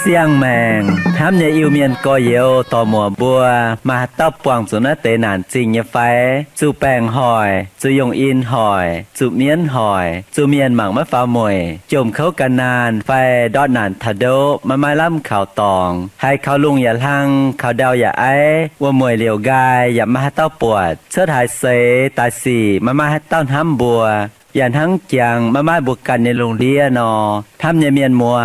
Siang mèng, hám nhà yêu miền có yếu tò mùa bùa, mà tóc quảng xuống nó tế nản trình như phái, chú bèng hỏi, chú dùng in hỏi, chú miên hỏi, chú miền mảng mất phá mùi, chùm khấu cả nàn, phai đọt nản thà đô, mà mai lắm khảo tòng, hay khảo lungอย่าlăng, khảo đauอย่าấy,ว่ามวยเหลียวกายอย่ามาให้เต้าปวดเชิดหายเสตายสี่มาให้เต้าห้ำบัวอย่างทั้งจังมาบุกกันในโรงเรียนนอทำในเมียนมัว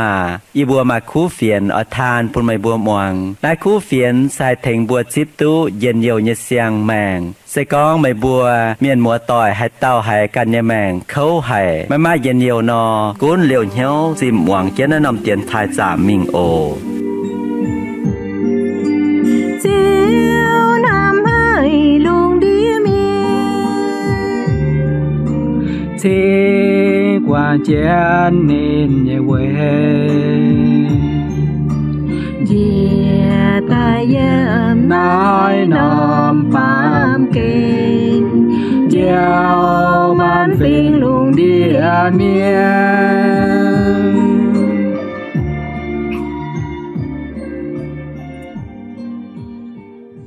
อีบัวมาคู่เฟียนอทานปุ่นไม่บัวมวงได้คู่เฟียนใส่เถงบัวจิบตู้เย็นเยียวเยเสียงแมงใส่กองไม่บัวเมียนมัวต่อยให้เต้าให้กันเยแมงเขาให้มาเย็นเยียวนอกุ้นเหลียวเหี้ยวจิมหวังเจนนำเตียนทายจ่ามิงโอเจียวนำให้ลุงดีเมียthế qua chén nên nhẹ quê dìa ta yếm nói nòm bám kênh gieo man phiền luôn đi miên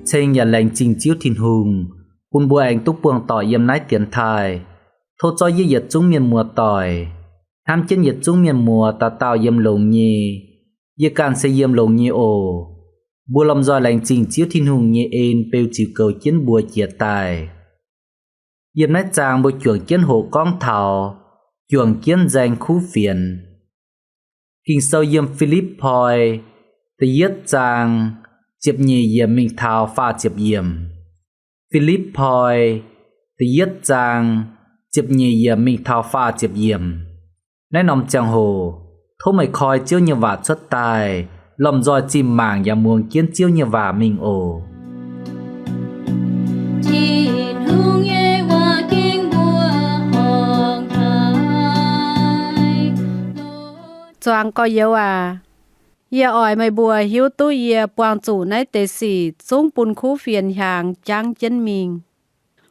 trên nhà lệnh trình chiếu thiên hùng quân bùa anh túc buông tỏi yếm nái tiền thai thô cho dư dịch chúng miền mùa tỏi ham chân dịch chúng miền mùa ta tạo yếm lồng nhì dư can sẽ yếm lồng nhì ồ bùa lòng do lệnh trình chiếu thiên hùng nhì ên bêu chịu cầu chiến bùa chia tài yếm nái chàng bùa chuồng chiến hộ con thảo chuồng chiến danh khu phiền kinh sâu yếm Philip Poi tự yết chàng chiệp nhì yếm mình thảo pha chiệp yếm Philip Poi tự yết chàng chiệp nhì yếm mình thao pha chiệp yếm nãy nằm chàng hồ thô mày khoi chiếu như vả xuất tài lòng roi chim màng và muông kiến chiếu như vả mình ồ choang có yếu à ye ỏi mày bùa hiếu tu ye quang chủ nãy tế sĩ xuống bùn khu phiền hàng trang chân mình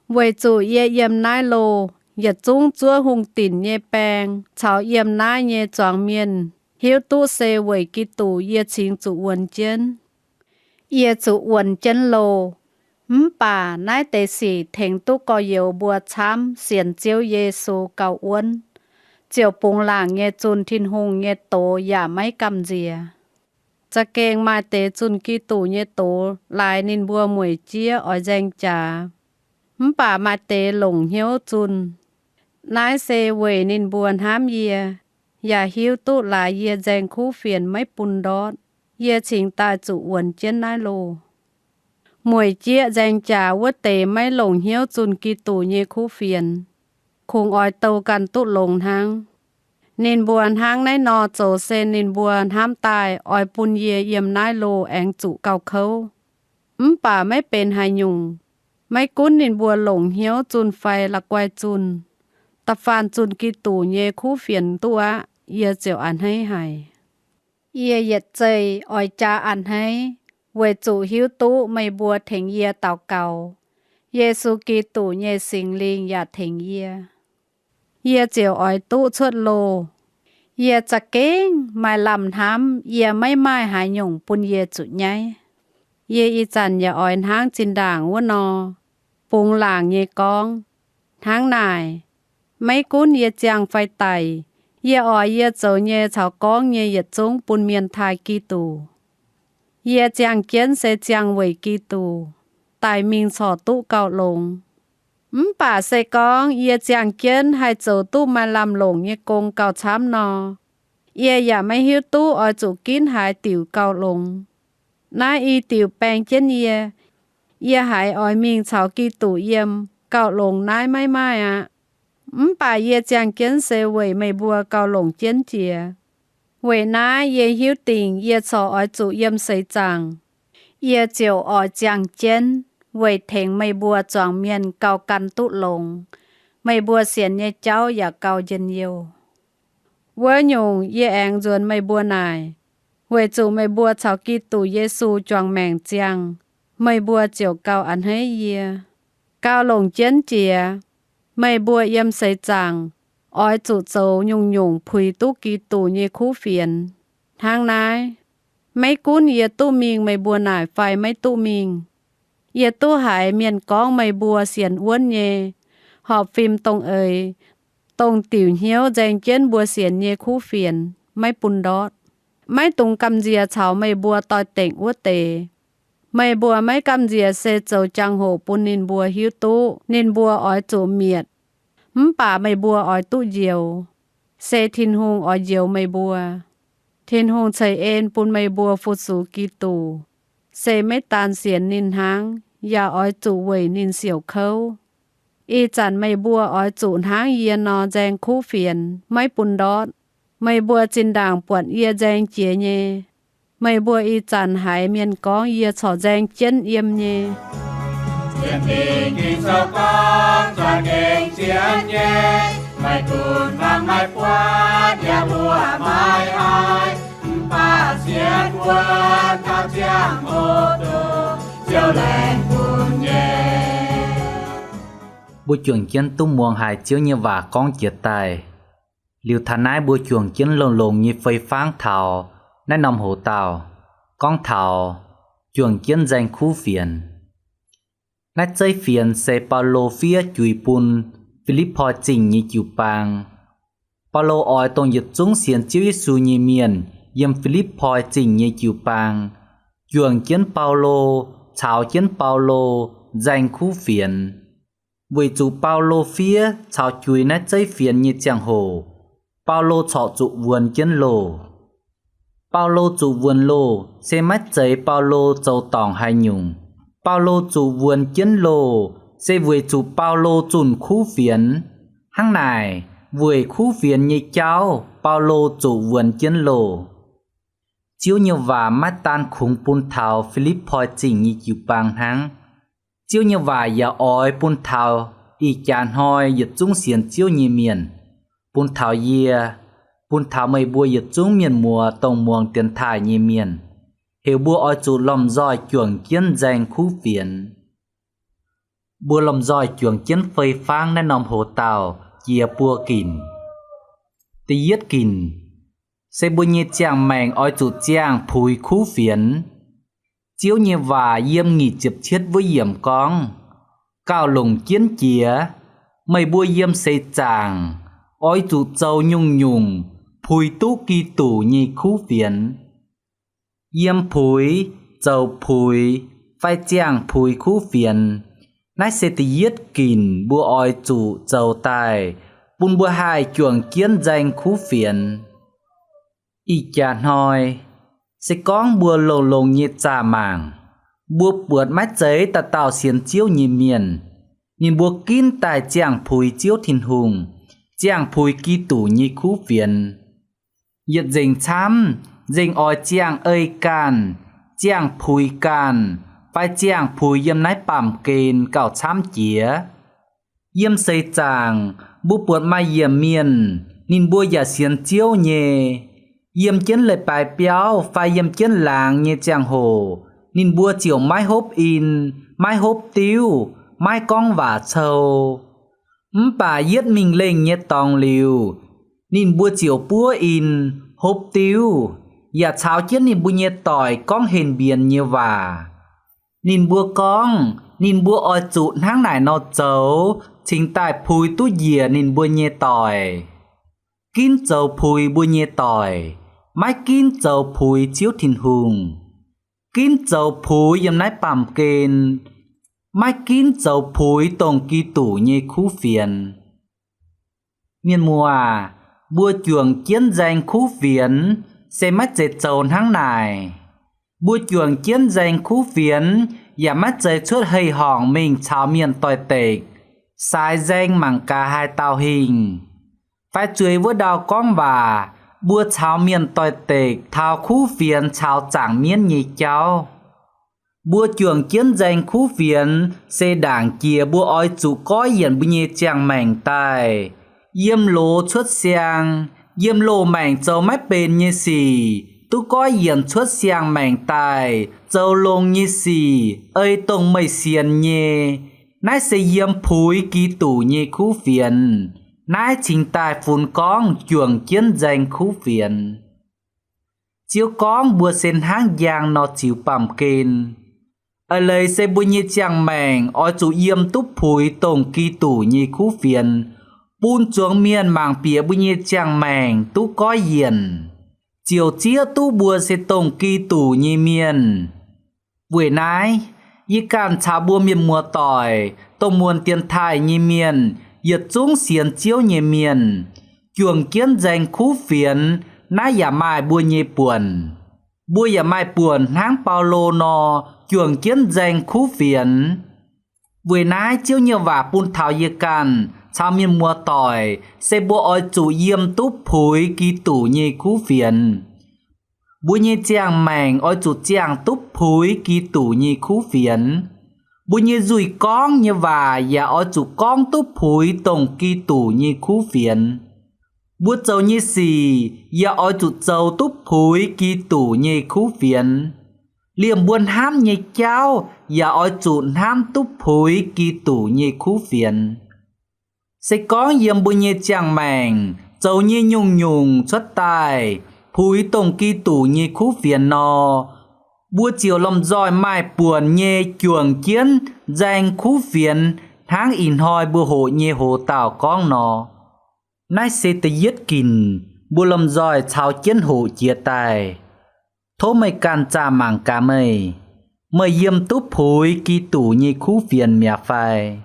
vậy chủ ye yếm nai lô yết chúng chúa hùng tỉnh ye bèng chào yếm nai ye choang miên hiếu tu se vậy kí tù ye chính chủ uẩn chân ye chủ uẩn chân lô bà nãy tế sĩ thèn tu có yếu bùa chám xiển chiếu Giê-xu cầu uẩn chiều bùng làng ye chun thiên hùng ye tổ ya mấy cầm dìaจะเก่งมาเตจุนกีตูเยโตลายนินบัวหมวยเจียอ้อยแจงจ่ามป่ามาเตหลงเหียวจุนนายเซเวนินบวนห้ามเยียอย่าหิวตุหลายเยียแจงคู่เฟียนไม่ปุนดอดเยียชิงตายจุอวนเจนนายโลหมวยเจียแจงจ่าว่าเตไม่หลงเหียวจุนกีตูเยคู่เฟียนคงอ้อยโตกันตุหลงทั้งนินบวนห้างในนอโจเซนนินบวนห้ามตายออยปุนเยเยี่ยมนายโลแองจุเก่าเขาป่าไม่เป็นหายยุงไม่กุ้นนินบัวหลงเหี้ยวจุนไฟละกวายจุนตะฟานจุนกีตูเยคู่เฟียนตัวเยเจียวอันให้หายเยเย็ดใจออยจาอันให้เวจูหิวตุไม่บัวเถงเยเต่าเก่าเยซูกีตูเยสิงลิงอย่าเถงเยเยียเจียวอ้อยตู้ชดโลเยียจะเก่งไม่ลำทำเยียไม่หายหยงปุนเยียจุดใหญ่เยียอีจันอย่าอ้อยทางจินด่างว่านอปุงหลางเยียกองทางนายไม่กุ้นเยียจางไฟไตเยียอ้อยเยียเจ้าเยียชาวกองเยียหยัดจงปุนเมียนทายกีตูเยียจางเกียนเสจางเวกีตูตายมิงสอตู้เก่าลงป่าใส่กองเอียจางเกียนให้โจตู้มาลำหลงเยกงเก่าช้ำนอเอียอย่าไม่หิวตู้ออยจุกินหายติ๋วเก่าลงน้าอีติ๋วแปลงเจนเอียหายออยมิงเฉากีตู่เยี่ยมเก่าลงน้ายไม่อ่ะป่าเอียจางเกียนเสวยไม่บัวเก่าลงเจียนเจียเวยน้าเอียหิวติ่งเอียชอออยจุเยี่ยมใส่จังเอียเจียวออยจางเจียนเวยเถงไม่บัวจองเมียนเก่ากันตุลงไม่บัวเสียนเยเจ้าอย่าเก่าเย็นเยียวเวหยงเยแองจวนไม่บัวนาย Về chủ mày bùa chào kỳ tù Giê-xu choàng mèng chàng, mày bùa chiều cao ăn hết yê. Cao lồng chiến chìa, mày bùa yếm xây chàng, oi chủ châu nhung nhung phùi tú kỳ tù như khu phiền. Thang nái, mấy cún yê tu mình mày bùa nải phải mấy tu mình. Yê tu hải miền con mày bùa xiển uốn nhê, họp phim tông ơi, tông tiểu hiếu dành chiến bùa xiển như khu phiền, mấy bùn đót. Mấy tung cầm dìa cháu mày bùa tòi tỉnh uất tề. Mày bùa mấy cầm dìa xe châu trang hồ bùn nên bùa hiếu tú, nên bùa ói chủ miệt. Bà mày bùa ói tú diều. Xe thiên hùng ói diều mày bùa. Thiên hùng chạy ên bùn mày bùa phút sú kỳ tù. Xe mấy tàn xiên nên háng, ya ói chủ vầy nên xỉu khâu. Y chẳng mày bùa ói chủ háng yên nó dành khu phiền, mấy bùn đót. Mày bùa trên đảng buồn ia dành chế nhé. Mày bùa y chẳng hải miền có ia cho dành chân yếm nhé. Chiến tình kinh sâu con cho kinh chiến nhé. Mày cùn mang mày qua nhà bùa mai ai. Bà chiến quân cao chiang ô tô chiều lên cùn nhé. Bùa chuẩn chiến tung muông hải chiếu như và con chia tài. Liêu thà nái bùa chuồng chiến lồng lồng như phây pháng thảo, nái nằm hồ tàu, con thảo, chuồng chiến danh khu phiền. Nái chơi phiền xe Paulo phía chùi bùn, Philippo trình như chịu bàng. Paulo oi tông dịch chúng xiên chiếu Giê-xu như miền, yếm Philippo trình như chịu bàng. Chuồng chiến Paulo, chào chiến Paulo, danh khu phiền. Vì chủ Paulo phía, chào chùi nái chơi phiền như chàng hồ. Paulo chọ trụ vườn chiến lô. Paulo trụ vườn lô, xe mắt giấy Paulo châu tòng hai nhung. Paulo trụ vườn chiến lô, xe vừa trụ Paulo trùn khu phiến. Hăng này, vừa khu phiến như cháu, Paulo trụ vườn chiến lô. Chiếu như và mắt tan khung bùn thảo Philippo trình như chịu bàng hăng. Chiếu như và giả ói bùn thảo, y chàn hoi dịch trung xiên chiếu như miền. Bùn thảo yê, bùn thảo mây bùa yết chúng miền mùa tông muông tiền thải như miền. Hiểu bùa oi chủ lòng dòi chuồng chiến danh khu phiền. Bùa lòng dòi chuồng chiến phơi phang nên nòng hồ tàu, chia bùa kìn. Tì yết kìn, sẽ bùa nhẹ chàng mèng oi chủ chàng phùi khu phiền. Chiếu như và yêm nghỉ chụp chết với yểm con. Cao lùng chiến chía, mây bùa yêm xây chàng. Ôi chủ châu nhung nhung, phùi tú kỳ tủ như khu phiền. Yêm phùi, châu phùi, phải chàng phùi khu phiền. Nái sẽ tì yết kìn bùa oi chủ châu tài, bùn bùa hai chuồng kiến danh khu phiền. Y chàn hoi, sẽ con bùa lồng lồng như trà màng. Bùa bượt mách giấy ta tạo xiên chiếu như miền. Nhìn bùa kín tài chàng phùi chiếu thiên hùng. Chàng phùi kỳ tủ như khu phiền. Yết dình chám, dình oi chàng ơi can, chàng phùi can, phải chàng phùi yếm nái bàm kên cào chám chía. Yếm xây chàng, bù bột mai yếm miền, nhìn bùa giả xiên chiếu nhê. Yếm chén lời bài béo, phải yếm chén làng như chàng hồ, nhìn bùa chiều mai hốp in, mai hốp tiêu, mai con vả châu. Bà yết mình lên nhé tòng liều. Nhìn bùa chiều búa in, hộp tiêu. Dạ cháo chết nhìn bùa nhé tỏi con hền biển như và. Nhìn bùa con, nhìn bùa oi trụ hang nải nó chấu. Chính tại phùi tú dìa nhìn bùa nhé tỏi. Kín chấu phùi bùa nhé tỏi. Mái kín chấu phùi chiếu thiên hùng. Kín chấu phùi yếm nái bàm kên. Mai kín dấu phối tổng kỳ tủ như khu phiền. Miền mùa à, bùa chuồng chiến danh khu phiền, sẽ mắt dệt trồn hăng này. Bùa chuồng chiến danh khu phiền, và mắt dệt chuốt hơi hỏng mình cháo miền tòi tịch. Sai danh mảng cả hai tàu hình. Phải chuối với đào con bà, bùa cháo miền tòi tịch, thao khu phiền cháo chẳng miên nhị cháu. Bùa chuồng chiến danh khu phiền, xe đảng kia bùa oi chủ có hiển bùa nhẹ chàng mảnh tài. Yêm lô xuất sang, yêm lô mảnh châu mách bền như xì, tu có yên xuất xiang mảnh tài dâu lông như xì ơi tông mây xiên nhê nái sẽ yếm phúi ký tủ như khu phiền nái chính tài phun con chuồng chiến danh khu phiền chiếu con bùa sen hang giang nó chịu bằm kên ở lời sẽ bùa như chàng mèng ở chủ yếm túc phúi tông ký tủ như khu phiền bùn chuồng miền màng bìa bùa như chàng mèng tu có yên chiều chia tu bùa sẽ tông ký tủ như miền buổi nái y can chá bùa miền mùa tỏi tông muôn tiền thai như miền yết chúng xiên chiếu như miền chuồng kiến danh khu phiền nái giả mai bùa như buồn bùa giả mai buồn háng Paulo no chuồng kiến danh khu phiền buổi nái chiếu như vả bùn thảo y can chá miền mùa tỏi sẽ bùa oi chủ yếm túc phúi ký tủ như khu phiền bùa như chàng mèng oi chủ chàng túc phúi ký tủ như khu phiền bùa như rùi con như và oi chủ con túc phúi tổng ký tủ như khu phiền bùa châu như xì oi chủ châu túc phúi ký tủ như khu phiền liềm buồn ham như cháu oi chủ ham túc phúi ký tủ như khu phiền sẽ có yếm bùa như chàng mèng châu như nhung nhung xuất tài phúi tổng ký tủ như khu phiền no bùa chiều lòng roi mai buồn nhê chuồng chiến danh khu phiền tháng in hoi bùa hộ nhê hộ tảo con nó nái sẽ tự giết kìn bùa lòng roi chào chiến hộ chia tài thố mây can cha mảng cá mây mây yếm túc phúi ký tủ như khu phiền mẹ phai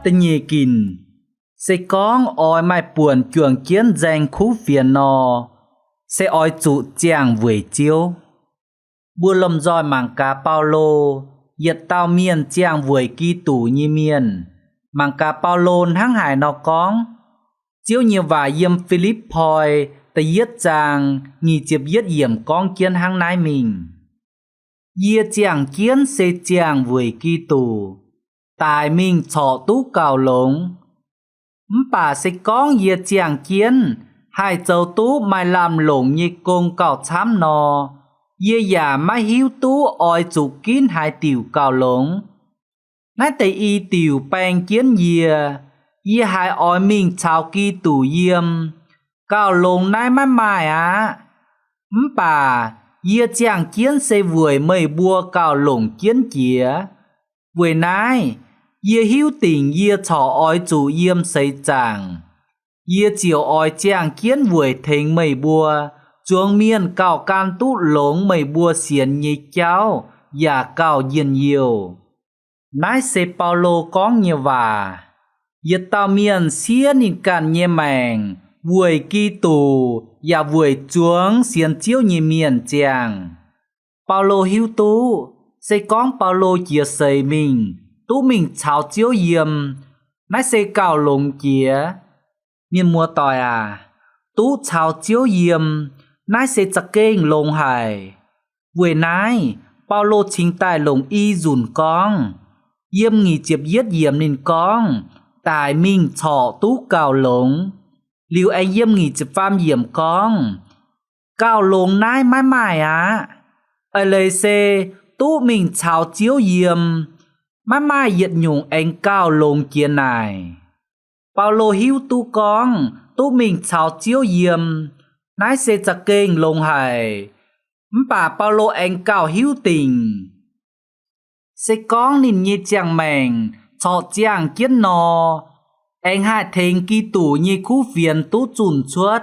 tên nhị kìn sẽ con oi mai buồn chuồng kiến danh khu phiền no sẽ oi chủ chàng vùi chiếu bùa lầm roi mảng cá Paulo yết tao miền chàng vùi ký tủ như miền mảng cá Paulo hăng hải nó con chiếu nhiều và yếm Philip Poi ta yết chàng nghi chiếp yết yểm con kiến hăng nái mình yết chàng kiến sẽ chàng vùi ký tủ tài mình chọ tú cào lống bà sẽ có yê chàng chiến hai châu tú mai làm lồng như công cào chám nò yê giả mai hiếu tú oi chủ kín hai tiểu cào lống nái tây y tiểu bèn chiến yê hai oi mình chào kỳ tủ yêm cào lồng nái mai mai á bà yê chàng chiến sẽ vùi mây bua cào lồng chiến chía buổi nái yê hiếu tình yê chọ oi chủ yêm xây chàng yê chiều oi chàng kiến vùi thình mây bùa chuông miên cào can tút lống mây bùa xiên nhị cháu và cào yên nhiều nái xe Paulo có như và yê tao miên xiên in can nhê mèng vùi kỳ tù và vùi chuông xiên chiếu nhị miên chàng Paulo hiếu tú sẽ có Paulo chia xây mình tú mình chào chiếu yếm nái sẽ cào lồng kia miền mùa tỏi tú chào chiếu yếm nái sẽ chắc kênh lồng hải buổi nái Paulo chính tài lồng y dùn con yếm nghỉ chiếp yết yếm nên con tài mình chọ tú cào lồng liu anh yếm nghỉ chiếp pham yếm con cào lồng nái mãi mãi ở lời xe tú mình chào chiếu yếm mãi mãi yết nhung anh cao lông kia này Paulo hiếu tú con tú mình chào chiếu yếm nái sẽ chắc kênh lông hải bà Paulo anh cao hiếu tình sẽ con nên như chàng mèng cho chàng kiến nó anh hai thênh kỳ tủ như khu phiền tú chùn chuốt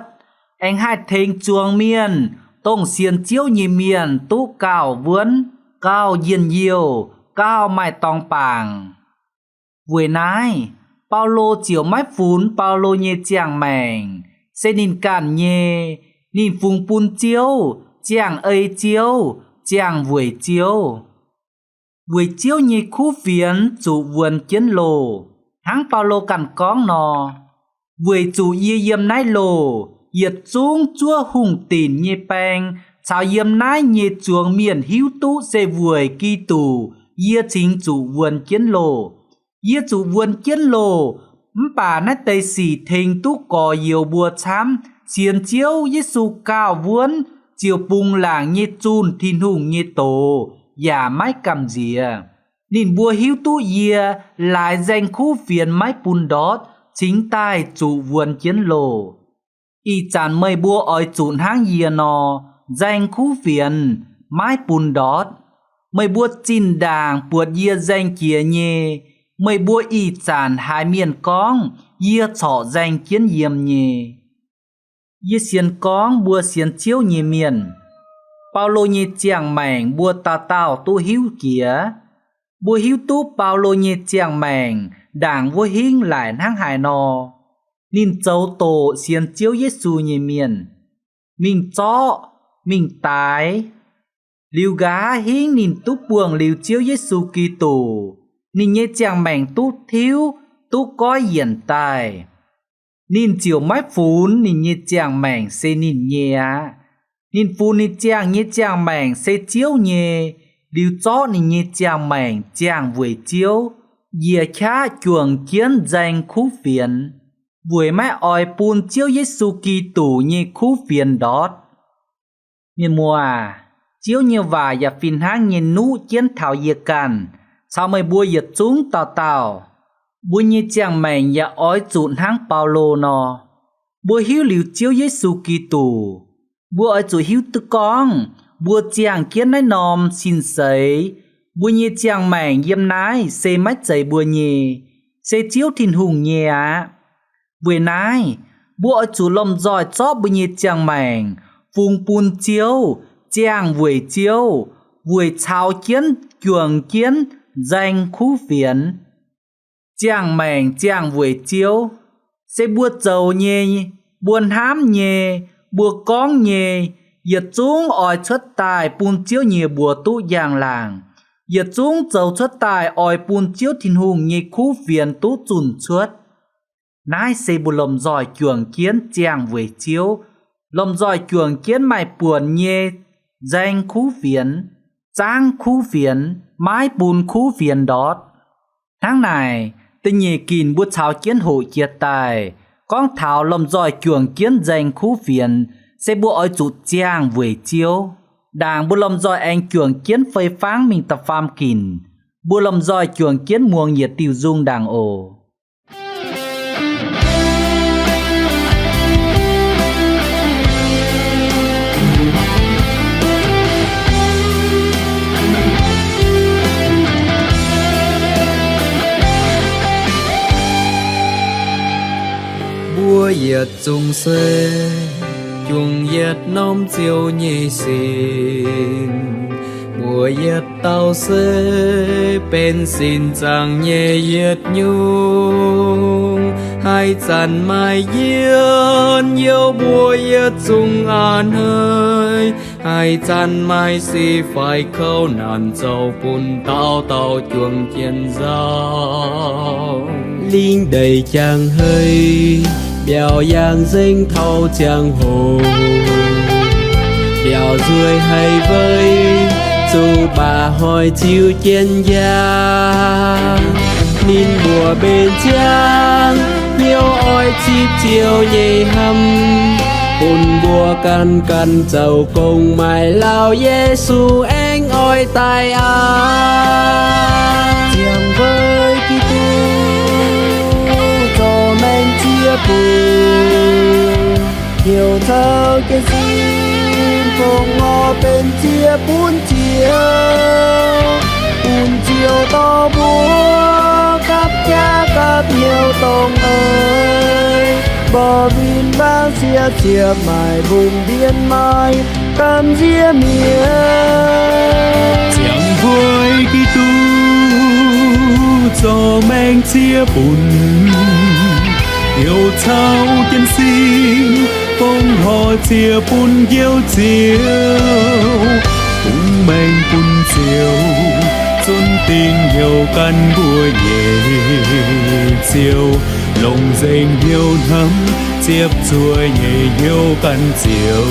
anh hai thênh chuông miền tông xiên chiếu như miền tú cao vướn cao yên nhiều cao mai tòng bảng buổi nái Paulo chiều mái phún Paulo nhê chàng mèng sẽ nhìn cản nhê nhìn phùng pun chiếu chàng ấy chiếu chàng buổi chiếu nhê khu phiến chủ vườn kiến lồ háng Paulo cản con nó buổi chủ yê yếm nái lồ yết xuống chúa hùng tìn nhê bèng chào yếm nái nhê chuồng miền hiếu tú sẽ vùi kỳ tù Yê chính chủ vườn kiến lộ. Yê chủ vườn kiến lộ. Bà nát tây xỉ thình tú có nhiều bùa chám. Xiên chiếu Giê-xu cao vốn. Chiều bùng làng nhê chun thiên hùng nhê tổ. Giả mái cầm dìa. Nên bùa hiếu tú yê lại danh khu phiền mái bùn đót. Chính tài chủ vườn kiến lộ. Y chán mây bùa oi chụn hang yê nò. Danh khu phiền mái bùn đót. Mây bùa chín đàng buộc yê danh kia nhê. Mây bùa y chán hai miền con. Yê chọ danh kiến yêm nhê. Yê xiên con bùa xiên chiếu nhê miền. Paulo nhê chàng mảnh bùa tà tào tu hiếu kia. Bùa hiếu tu Paulo nhê chàng mảnh. Đảng vô hình lại hang hài nò. Nên châu tổ xiên chiếu Giê-xu nhê miền. Mình chó, mình tái. Liu gá hình nên tú buông liu chiếu Giê-xu Kitô. Nên nhê chàng mảnh tú thiếu, tú có hiện tài. Nên chiều mái phún nên nhê chàng mảnh xê nên nhê á. Nên phún nên chàng nhê chàng mảnh xê chiếu nhê. Liu chó nên nhê chàng mảnh chàng vùi chiếu. Dìa khá chuồng kiến danh khu phiền. Vùi mái oi bùn chiếu Giê-xu Kitô nhê khu phiền đót. Nên mùa à. Chiếu như vài và phiền hang nhìn nụ chiến thảo dìa càn. Sao mày bùa dìa chúng tào tào. Bùa như chàng mày và ói chụn hang Paulo nò. Bùa hiếu liu chiếu Giê-xu Kitô. Bùa ói chủ hiếu tư con. Bùa chàng kiến nái nòm xin sấy. Bùa như chàng mày yếm nái xê mách giấy bùa nhì. Xê chiếu thìn hùng nhì á. Bùa nái. Bùa ói chủ lom dòi chóp bùa như chàng mày. Phùng bùn chiếu. Chàng vùi chiếu, vùi chào kiến, chuồng kiến, danh khu phiền. Chàng mảnh chàng vùi chiếu, sẽ bua trầu nhê, buồn hám nhê, bua con nhê, yết chúng oi xuất tài bùn chiếu nhê bùa tú giang làng. Yết chúng trầu xuất tài oi bùn chiếu thìn hùng nhê khu phiền tú chùn xuất. Nái sẽ bùa lồng giỏi chuồng kiến chàng vùi chiếu, lồng giỏi chuồng kiến mày buồn nhê, danh khu phiền, trang khu phiền, mái bùn khu phiền đót. Tháng này, tình nhị kìn bút chào kiến hội kiệt tài, con thảo lầm dòi chuồng kiến danh khu phiền, sẽ bố oi chủ trang vùi chiếu. Đảng bố lầm dòi anh chuồng kiến phơi pháng mình tập pham kìn, bố lầm dòi chuồng kiến muông nhiệt tiêu dung đảng ổ. Bùa yết chung xê chung yết nóm chiều nhị xin. Bùa yết tao xê bên xin chẳng nhẹ yết nhung. Hai chăn mai yên yêu bùa yết chung an hơi. Hai chăn mai si phải khâu nàn châu bùn tao tao chuồng kiên giao. Linh đầy chàng hơi biểu yang danh thâu chàng hồ. Biểu dưới hay vơi dù bà hỏi chiều trên gia. Nín bùa bên chàng nhiều oi chip chiều nhẹ hâm. Bùn bùa căn căn chầu cùng mày lao Giê-xu anh oi tai á. Chàng với Kitô cho men chia bùn. Hiểu thơ cái xin phong ngò bên chia bún chiều. Bùn chiều to búa cắp cha cắp nhiều tông ơi. Bò vin ba chia chia mài vùng biên mai cam ria miền. Chàng vui Kitô cho men chia bùn. Yêu trao chân xin phong họ chia bùn yêu chiều. Cũng men bùn chiều chốn tình yêu căn bùa nhẹ chiều. Lòng danh yêu thắm tiếp chuôi nhẹ yêu căn chiều.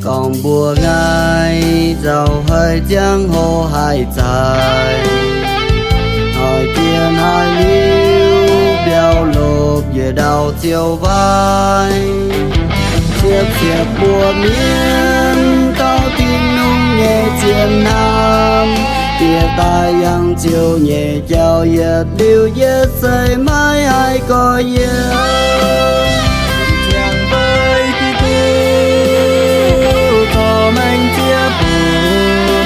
còn bùa ngay giàu hơi giang hồ hai dài hỏi tiền hai liêu béo lộp về đầu chiều vai chiếc chiếc bùa miên cao tin nung nhẹ chiến nam tia tai yang chiều nhẹ chào yết điều yết say mãi ai coi yết chàng với kỳ tu thọ mình chia buồn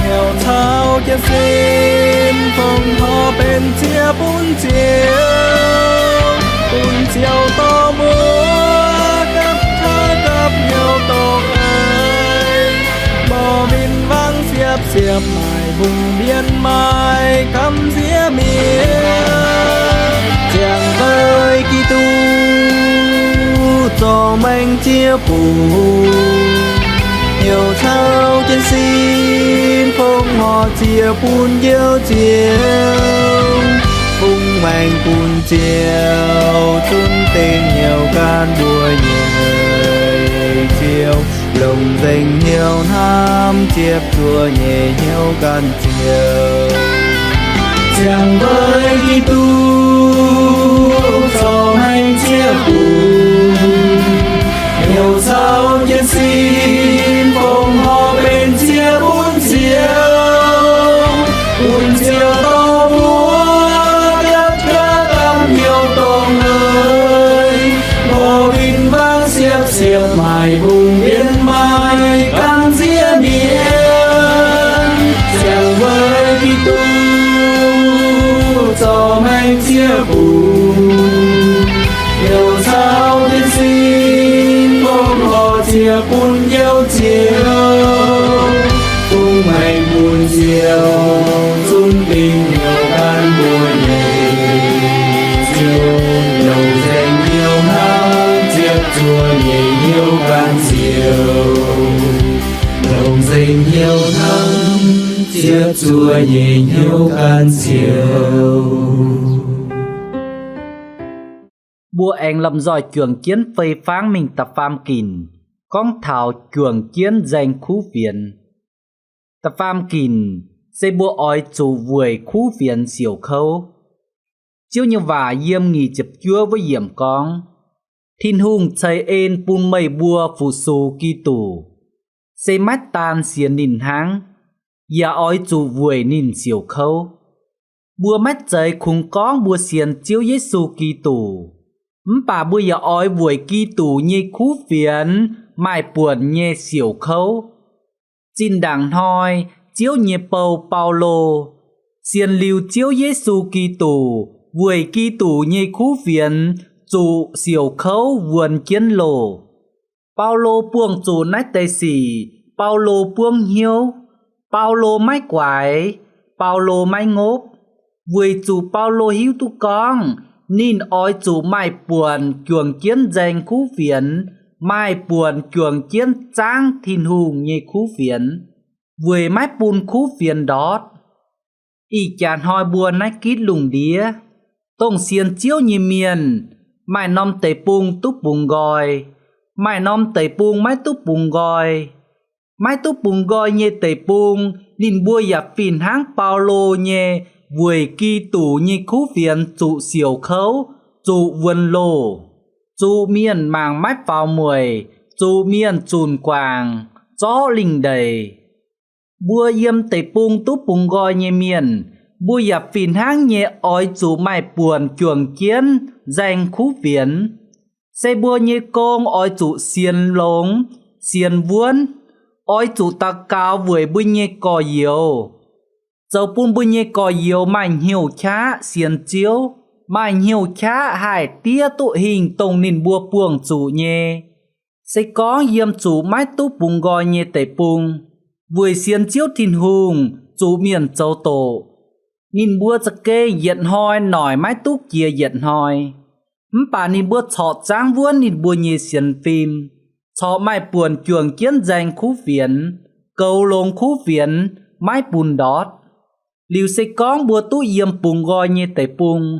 nghèo thao chia xin phong họ bên chia bún chiều to múa gặp thơ gặp nhau tổ ơi bò min vang xiếp mài vùng biên mai cắm dĩa miên chàng với kỳ tu cho mình chia buồn nhiều thao trên xin phong họ chia bún yêu chiều phung mang bún chiều chung tình nhiều gan bùa nhẹ chiều lòng tình nhiều tham chiếp chùa nhẹ nhiều gan chiều chàng với kỳ tu cho anh chia buồn nhiều sao trên xin phong họ bên chia bún chiều to múa đất ca tâm nhiều tông ơi bò vinh vang xiếp mài vùng biên mai căng dĩa miên chàng với kỳ tu cho anh chia buồn nhiều sao trên xin phong họ chia bún yêu chiều cùng ngày buồn chiều chung tình nhiều gan bùa nhẹ chiều đầu danh yêu nắng chiếc chùa nhẹ yêu gan chiều đầu danh yêu nắng chiếc chùa nhẹ yêu gan chiều bùa anh làm giỏi cường chiến phây pháng mình tập pham kìn con thảo cường chiến danh khu phiền tập pham kìn xây bùa ói chủ vùi khu phiền xỉu khâu chiếu như vả yêm nghỉ chụp chúa với yểm con thiên hùng chạy ên bùn mây bùa phù xù kỳ tù xây mắt tan xiên nìn háng ya ói chủ vùi nìn xỉu khâu bùa mắt chạy khung con bùa xiên chiếu Giêsu kỳ tù bà bùa ya ói vùi kỳ tù như khu phiền mai buồn như xỉu khâu xin đảng hoi chiếu như bầu Paulo xiên lưu chiếu Giêsu kỳ tù vùi kỳ tù như khu phiền chủ xỉu khâu vườn kiến lồ Paulo buông chủ nách tây xỉ Paulo buông hiếu Paulo mái quái Paulo mái ngốp vùi chủ Paulo hiếu tu con nín ói chủ mai buồn chuồng kiến danh khu phiền mai buồn chuồng kiến trang thiên hùng như khu phiền vùi mái bùn khu phiền đót y chàn hoi buồn nách kít lùng đía tông xiên chiếu như miền mai nom tẩy bung túc bùng gòi mai nom tẩy bung mái túc bùng gòi mái túc bùng gòi như tẩy bung nín bua ya phìn háng Paulo như vùi kỳ tù như khu phiền trụ xỉu khấu trụ vườn lồ trụ miền màng mách vào mùi trụ miền chùn quàng gió linh đầy bua yêm tẩy bung túc bùng gòi như miền bua ya phìn háng như ói trụ mai buồn chuồng kiến danh khu phiền xây bua như công ói trụ xiên lống xiên vuôn ói trụ ta cao với bui như cò yếu dầu bún bui như cò yếu mạnh hiểu chá xiên chiếu mạnh hiểu chá hải tía tụ hình tông nìn bua buông trụ nhé xây có yêm trụ mái túc bùng gòi như tẩy bùng vui xiên chiếu thìn hùng trụ miền châu tổ nhìn bua giặc kê diện hoi nổi mái túc kia diện hoi bà nhìn bua thọ tráng vuôn nhìn bua như xiên phim thọ mai buồn chuồng kiến danh khu phiền cầu lông khu phiền mái bùn đót liu xây con bua tú yêm bùng gòi như tẩy bùng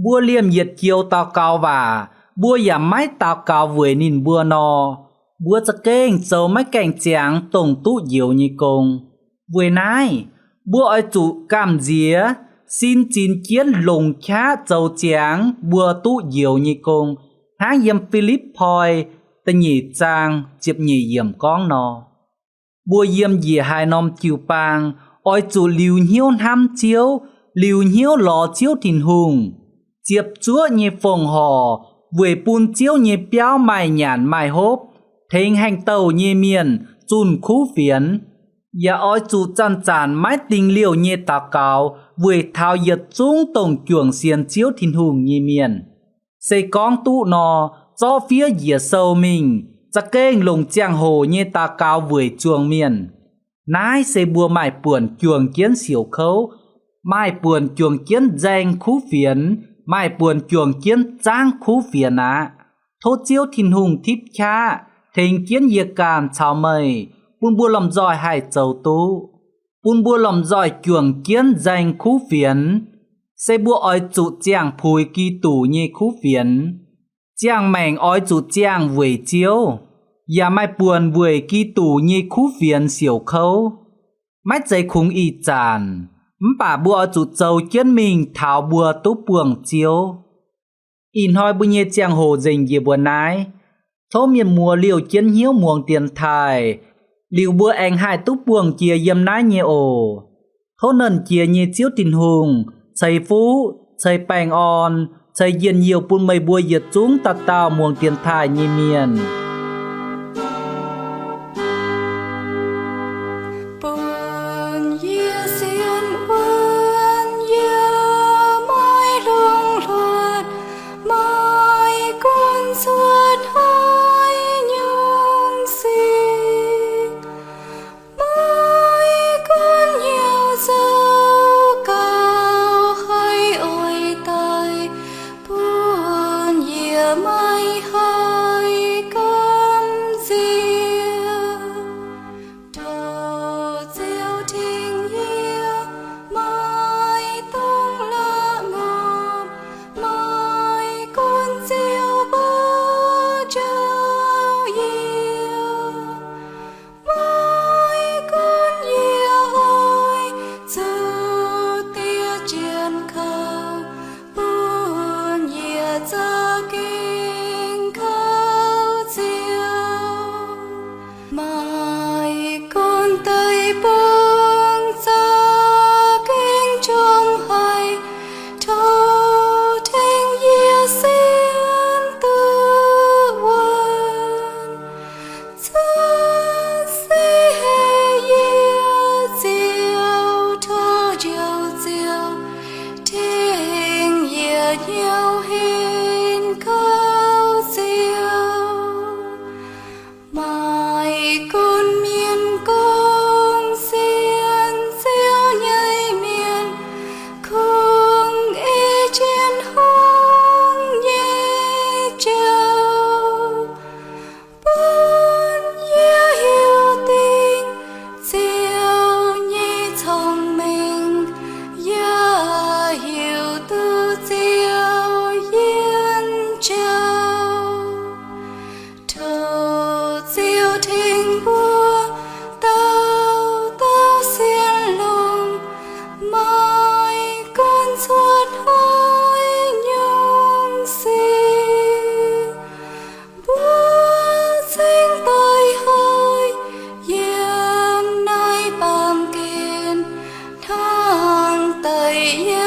bua liêm nhiệt chiều tao cao và bua giảm mái tao cao với nhìn bua no búa giấc kênh dầu mấy cảnh chàng tổng tụ diệu như cùng. Vừa nãy, búa ơi chủ cảm dĩa, xin chín kiến lùng khá dầu chàng búa tụ diệu như cùng. Há yếm Philip Poi, ta nhị trang, chiếp nhị yếm con nó. Búa yếm dì hai nòm chiều bang, ôi chủ liu nhiêu ham chiếu, liu nhiêu lò chiếu thìn hùng. Chiếp chúa như phòng hò, vừa bùn chiếu như béo mài nhàn mài hốp. Thênh hành tàu như miền, chùn khu phiến. Và ôi chủ chăn chán mái tình liều như tà cáo, vừa thao yết chung tổng chuồng xiên chiếu thìn hùng như miền. Xây con tụ nó, cho phía dìa sâu mình, chắc kênh lồng chàng hồ như tà cáo vừa chuồng miền. Nái xây bùa mải buồn chuồng kiến xỉu khấu, mải buồn chuồng kiến danh khu phiến, mải buồn chuồng kiến trang khu phiến á. Thô chiếu thìn hùng thiếp cha, thình kiến dìa càn chào mây, bùn bùa lòng giỏi hải châu tú. Bùn bùa lòng giỏi chuồng kiến danh khu phiến, xây bùa oi chủ chàng phùi kỳ tủ như khu phiến. Chàng mảnh oi chủ chàng vùi chiếu, và mai buồn vùi kỳ tủ như khu phiến xỉu khấu. Mách dây khung y chàn, bà bùa chủ châu kiến mình thảo bùa tú buồng chiếu. In hoi bùi nhé chàng hồ dình dìa bùa nái. Thô miền mùa liều chiến hiếu muồng tiền thai, liều bùa anh hai tú buồng chia yếm nái nhé ổ. Thô nần chia nhé chiếu tình hùng, xây phú, xây bành on, xây yên nhiều bùn mây bùa yết chúng tà tào muồng tiền thai nhé miền. Hãy